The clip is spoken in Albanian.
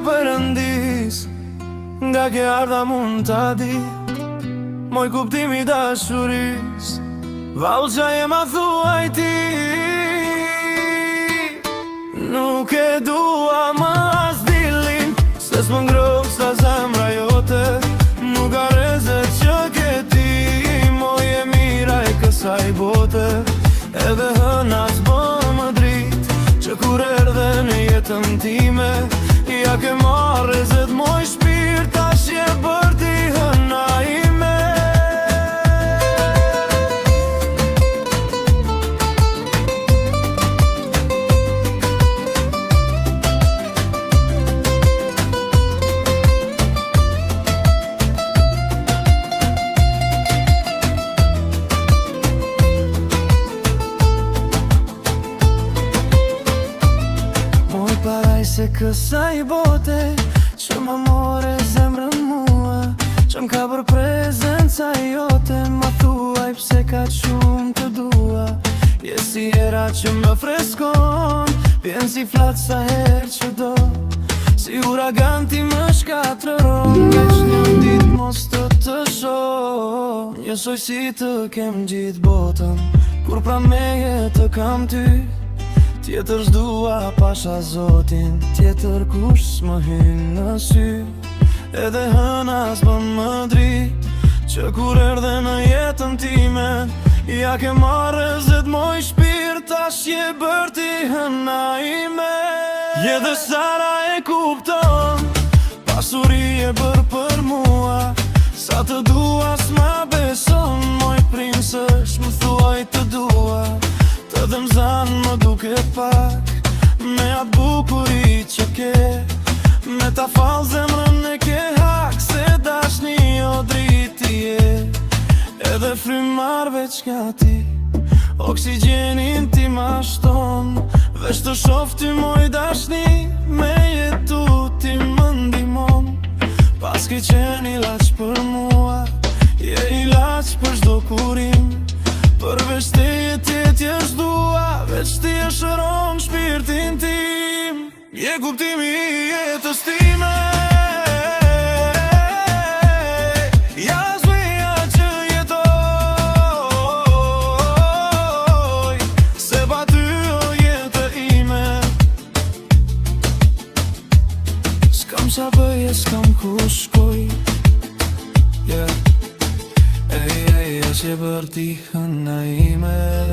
Perëndis, nga ke ardha mund t'a di moj kuptimi dashuris, vau qa je ma thuaj ti. Nuk e dua ma as dilin, se s'më ngrok sa zemra jote. Nuk ka rezet që ke ti, moj e mira e kësaj bote. Edhe hëna s'bë më drit, që kur erdhe në jetën time, ja ke marrë rezet moj shpirt, tash je për ti hëna ime. Moj paraj se kësaj bote, që më more zemrën mua, që m'ka për prezenca jote. Ma thuaj pse ka shumë të dua, je si era që më freskon, vjen si flat sa her që do. Si uragan ti më shkatëron, veç një dit mos të shoh. Njësoj si të kem gjithë botën, kur pra meje të kam ty. Tjetër s'dua pasha Zotin, tjetër kush s'më hin në sy. Edhe hëna s'bën më drit, që kur erdhe në jetën time, ja ke marrë rezet moj shpirt, tash je bër ti hëna ime. Je dhe Sara e kupton, pasuri e bër për mua. Sa të dua s'ma beson, moj prinsësh më thuaj të dua. Të dhe mzan më duke pak, me atë bukurit që ke. Me ta fal zemrën e ke hak, se dashni o driti je. Edhe frymar veç ka ti, oksigenin ti ma shton. Veç të shof ty moj dashni, me jetu ti më ndimon. Pas ke qenë ilaç për mua, je ilaç për çdo kurim. Përveç te jetet jesh dua, veç ti e shëron shpirtin tim. Je kuptimi i jetës time, ja zveja që jetoj, se pa ty o jetë ime. S'kam qa bëje, s'kam ku shkoj, yeah. Ej, ej, që bër ti hëna ime.